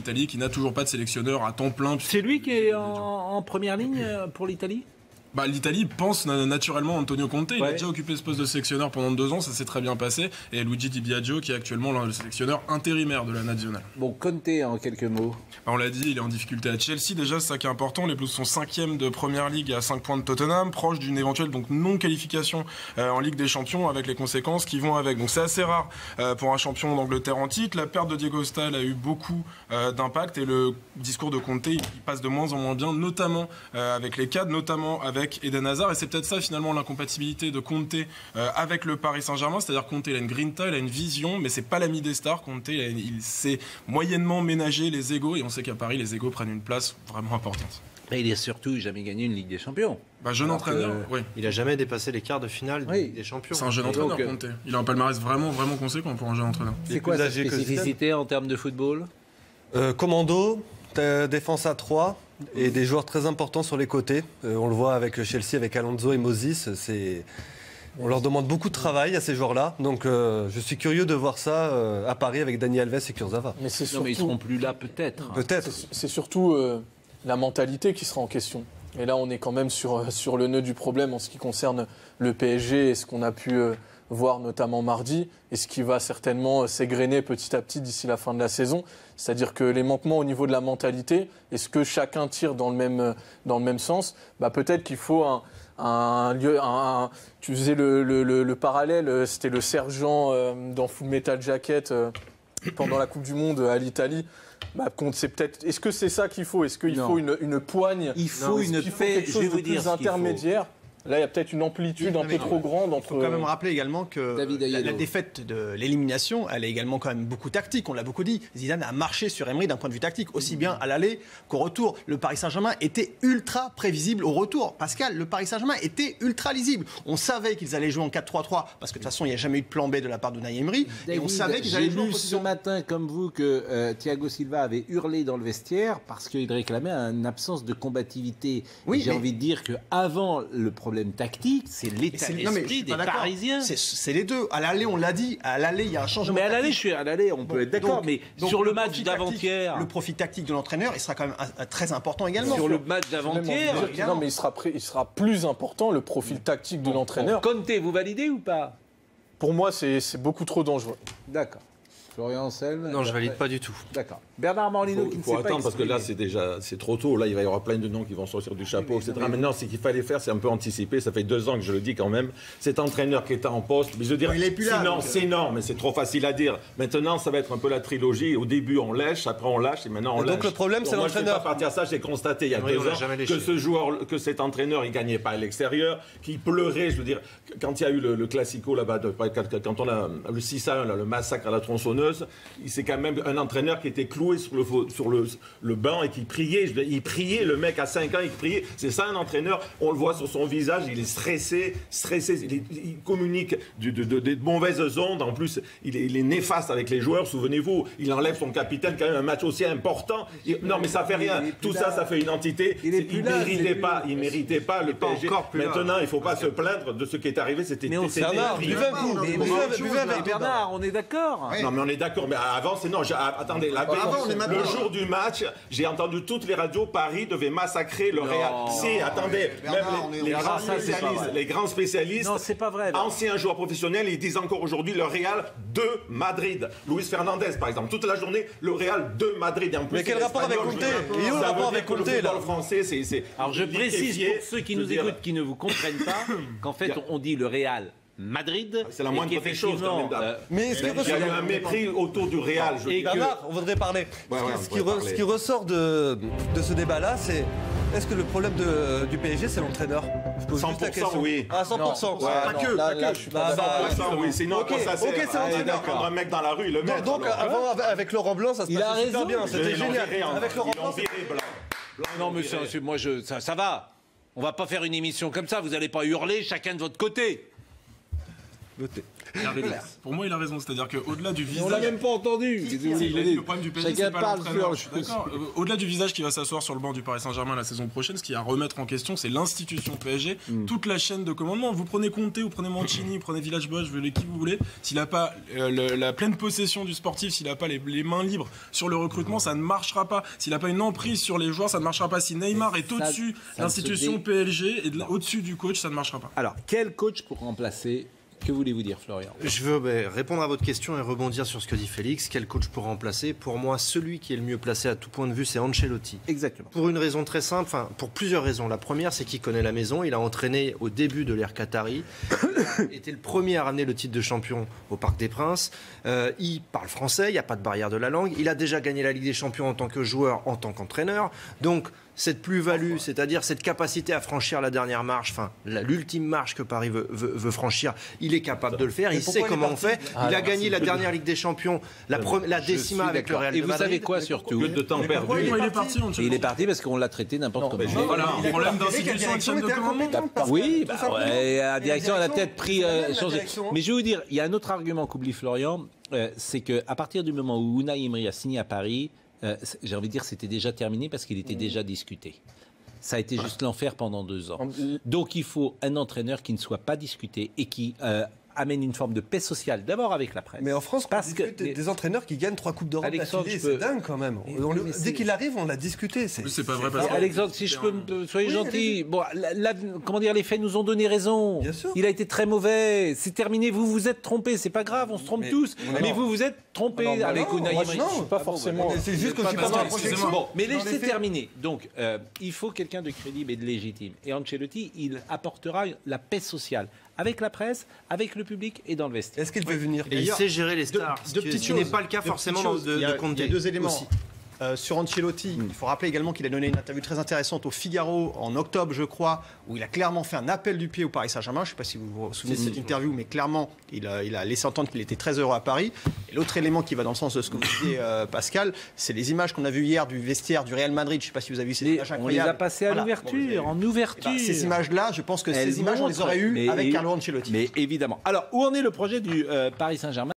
l'Italie qui n'a toujours pas de sélectionneur à temps plein. C'est lui qui est en première ligne pour l'Italie ? Bah, l'Italie pense naturellement Antonio Conte. Il Ouais. a déjà occupé ce poste de sélectionneur pendant 2 ans, ça s'est très bien passé. Et Luigi Di Biagio, qui est actuellement le sélectionneur intérimaire de la nationale. Bon, Conte, en quelques mots. Bah, on l'a dit, il est en difficulté à Chelsea. Déjà, c'est ça qui est important. Les Blues sont 5e de Première Ligue à 5 points de Tottenham, proche d'une éventuelle donc non-qualification en Ligue des Champions, avec les conséquences qui vont avec. Donc c'est assez rare pour un champion d'Angleterre en titre. La perte de Diego Stal a eu beaucoup d'impact et le discours de Conte, il passe de moins en moins bien, notamment avec les cadres, notamment avec Eden Hazard. Et c'est peut-être ça finalement l'incompatibilité de Conte avec le Paris Saint-Germain. C'est-à-dire Conte, il a une grinta, il a une vision, mais c'est pas l'ami des stars. Conte, il sait moyennement ménager les égos, et on sait qu'à Paris, les égos prennent une place vraiment importante. Mais il n'a surtout jamais gagné une Ligue des Champions. Bah, jeune entraîneur, oui. Il n'a jamais dépassé les quarts de finale Oui. des champions. C'est un jeune entraîneur, Conte. Il a un palmarès vraiment conséquent pour un jeune entraîneur. C'est quoi sa spécificité en termes de football ? Commando, défense à 3 et des joueurs très importants sur les côtés. On le voit avec Chelsea, avec Alonso et Moses. On leur demande beaucoup de travail à ces joueurs-là. Donc je suis curieux de voir ça à Paris avec Dani Alves et Kurzawa. Mais c'est Non, mais ils surtout, seront plus là peut-être. Peut-être. c'est surtout la mentalité qui sera en question. Et là, on est quand même sur le nœud du problème en ce qui concerne le PSG et ce qu'on a pu voir notamment mardi, et ce qui va certainement s'égrener petit à petit d'ici la fin de la saison. C'est-à-dire que les manquements au niveau de la mentalité, est-ce que chacun tire dans le même sens ? Bah, peut-être qu'il faut tu faisais le parallèle, c'était le sergent dans Full Metal Jacket pendant la Coupe du Monde à l'Italie. Bah, est-ce que c'est ça qu'il faut ? Est-ce qu'il faut une poigne ? Il faut une paix, quelque chose de plus intermédiaire ? Là, il y a peut-être une amplitude un peu trop grande entre... Il faut quand même rappeler également que David la Ayello. défaite de l'élimination, elle est également quand même beaucoup tactique. On l'a beaucoup dit. Zidane a marché sur Emery d'un point de vue tactique, aussi bien à l'aller qu'au retour. Le Paris Saint-Germain était ultra prévisible au retour. Pascal, le Paris Saint-Germain était ultra lisible. On savait qu'ils allaient jouer en 4-3-3, parce que de toute façon, il n'y a jamais eu de plan B de la part de Unai Emery. Et on savait qu'ils allaient jouer en J'ai lu ce position... matin, comme vous, que Thiago Silva avait hurlé dans le vestiaire parce qu'il réclamait une absence de combativité. Oui, J'ai mais- envie de dire qu'avant le problème tactique, c'est l'état Non, mais je d'esprit suis des pas d'accord. Parisiens. C'est les deux. À l'aller, on l'a dit. À l'aller, il y a un changement. Mais à tactique. l'aller, on peut être d'accord. Mais sur le match profil d'avant-hier, tactique, le profil tactique de l'entraîneur, il sera quand même très important également. sur le match d'avant-hier, Non, mais il sera plus important, le profil tactique de l'entraîneur. Conte, vous validez ou pas ? Pour moi, c'est beaucoup trop dangereux. D'accord. Florian Anselme. Non, je valide pas du tout. D'accord. Bernard Morlino qui Il ne faut sait pas attendre parce que là exprimer. c'est trop tôt. Là il va y avoir plein de noms qui vont sortir du chapeau, etc. Maintenant ce qu'il fallait faire c'est un peu anticiper. Ça fait 2 ans que je le dis quand même. Cet entraîneur qui était en poste, mais je veux dire, Il est plus là, sinon donc, c'est énorme, mais c'est trop facile à dire. Maintenant ça va être un peu la trilogie. Au début on lèche, après on lâche et maintenant on Et donc, lâche. le problème, c'est moi, je ne l'entraîneur. vais pas partir à ça. J'ai constaté il y a Oui, 2 on l'a ans jamais lâché. que ce joueur, que cet entraîneur il gagnait pas à l'extérieur, qu'il pleurait. Je veux dire, quand il y a eu le classico là-bas, quand on a le 6-1, le massacre à la tronçonneuse, c'est quand même un entraîneur qui était cloué sur le banc et qui priait. Il priait, le mec à 5 ans, il priait. C'est ça un entraîneur. On le voit sur son visage, il est stressé. Il communique des mauvaises ondes. En plus, il est néfaste avec les joueurs. Souvenez-vous, il enlève son capitaine quand même un match aussi important. Non, mais ça fait rien. Tout ça, ça fait une entité. Il est plus là, Il méritait pas le PSG. encore plus là. Maintenant, il faut pas se plaindre de ce qui est arrivé. C'était Mais on c'était Bernard, terrible. buvez un coup. Buvez un verre. Bernard, on est d'accord. Non mais on est d'accord, mais avant c'est non, attendez, le jour du match, j'ai entendu toutes les radios, Paris devait massacrer le Real. Si, attendez, Bernard, même les grands spécialistes, Non, c'est pas vrai. Bernard. anciens joueurs professionnels, ils disent encore aujourd'hui le Real de Madrid. Luis Fernandez par exemple, toute la journée, le Real de Madrid. Et en plus, Mais quel c'est rapport avec l'espagnol, Conte? je veux dire, Il est où le ça rapport veut avec dire que Conte, le football là français, c'est Alors je précise liquéfié. pour ceux qui Je nous veux dire, écoutent, qui ne vous comprennent pas, qu'en fait on dit le Real Madrid. c'est la et moindre des choses quand qu'effectivement, même. Mais est-ce Il y a eu un mépris autour du Real. Je Et veux dire. Bernard, on voudrait parler. Ouais, Ce on qui ressort de ce débat-là, c'est est-ce que le problème du PSG, c'est l'entraîneur? Je pose juste la 100%, question. oui. Ah, 100%. Ouais, Pas non, que, là, pas là, que. je suis pas d'accord. Oui, sinon, Ok, ça c'est ok, c'est l'entraîneur. prendre un mec dans la rue, le mettre. Donc avant, avec Laurent Blanc, ça se Il a passait super raison. bien. C'était génial. Avec Laurent Blanc, Non mais moi ça va. On va pas faire une émission comme ça. Vous allez pas hurler chacun de votre côté. Notez. Pour moi, il a raison. C'est-à-dire qu'au-delà du On l'a visage. même pas entendu. Le problème du PSG, Chacun c'est pas parle l'entraîneur. sur- Je suis d'accord. Au-delà du visage qui va s'asseoir sur le banc du Paris Saint-Germain la saison prochaine, ce qui est à remettre en question, c'est l'institution PSG, toute la chaîne de commandement. Vous prenez Conte, vous prenez Mancini, vous prenez Villas-Boas, vous voulez qui vous voulez. S'il n'a pas la pleine possession du sportif, s'il n'a pas les mains libres sur le recrutement, ça ne marchera pas. S'il n'a pas une emprise sur les joueurs, ça ne marchera pas. Si Neymar est au-dessus de ça l'institution se dé- PSG et au-dessus du coach, ça ne marchera pas. Alors, quel coach pour remplacer? Que voulez-vous dire, Florian? Je veux répondre à votre question et rebondir sur ce que dit Félix. Quel coach pour remplacer? Pour moi, celui qui est le mieux placé à tout point de vue, c'est Ancelotti. Exactement. Pour une raison très simple, enfin pour plusieurs raisons. La première, c'est qu'il connaît la maison. Il a entraîné au début de l'ère Qatari. Il était le premier à ramener le titre de champion au Parc des Princes. Il parle français, il n'y a pas de barrière de la langue. Il a déjà gagné la Ligue des Champions en tant que joueur, en tant qu'entraîneur. Donc, cette plus-value, c'est-à-dire cette capacité à franchir la dernière marche, enfin l'ultime marche que Paris veut franchir, il est capable de le faire, il sait comment on fait. Il a gagné la dernière Ligue des Champions, la décima avec le Real Et de vous Madrid. savez quoi surtout? Que de temps perdu. Il est parti, Et il est parti parce qu'on l'a traité n'importe comment. Voilà, un problème d'institution et de chaîne de commandement. Oui, la direction elle a peut-être pris changé. direction. Mais je vais vous dire, il y a un autre argument qu'oublie Florian, c'est qu'à partir du moment où Unai Emery a signé à Paris, j'ai envie de dire c'était déjà terminé parce qu'il était déjà discuté. Ça a été juste l'enfer pendant 2 ans. Donc il faut un entraîneur qui ne soit pas discuté et qui amène une forme de paix sociale, d'abord avec la presse. Mais en France, Parce on que discute des entraîneurs qui gagnent 3 Coupes d'Europe Alexandre, d'affilée, je peux- c'est dingue quand même. Dès qu'il arrive, on l'a discuté. C'est pas vrai parce que Alexandre, si je peux, soyez gentil. Bon, comment dire, les faits nous ont donné raison. Bien sûr. Il a été très mauvais. C'est terminé. Vous vous êtes trompé. C'est pas grave. On se trompe tous. Mais vous vous êtes trompé avec Unai Emery. non, Je suis pas forcément. C'est juste que je suis pas dans la projection. Bon, mais Dans les laissez faits- terminer. Donc, il faut quelqu'un de crédible et de légitime. Et Ancelotti, il apportera la paix sociale avec la presse, avec le public et dans le vestiaire. Est-ce qu'il veut venir? Et il sait gérer les stars, deux ce petites qui n'est choses. pas le cas Deux forcément petites choses. de Il y a Conte. 2 éléments. aussi. Sur Ancelotti, il faut rappeler également qu'il a donné une interview très intéressante au Figaro en octobre, je crois, où il a clairement fait un appel du pied au Paris Saint-Germain. Je ne sais pas si vous vous souvenez de cette interview, mais clairement, il a laissé entendre qu'il était très heureux à Paris. Et l'autre élément qui va dans le sens de ce que vous disiez, Pascal, c'est les images qu'on a vues hier du vestiaire du Real Madrid. Je ne sais pas si vous avez vu ces images On les incroyables. a passées à Voilà. l'ouverture, en ouverture. Ces images-là, je pense que Elles ces images, on les montrent, aurait eues mais- avec Carlo Ancelotti. Mais évidemment. Alors, où en est le projet du Paris Saint-Germain?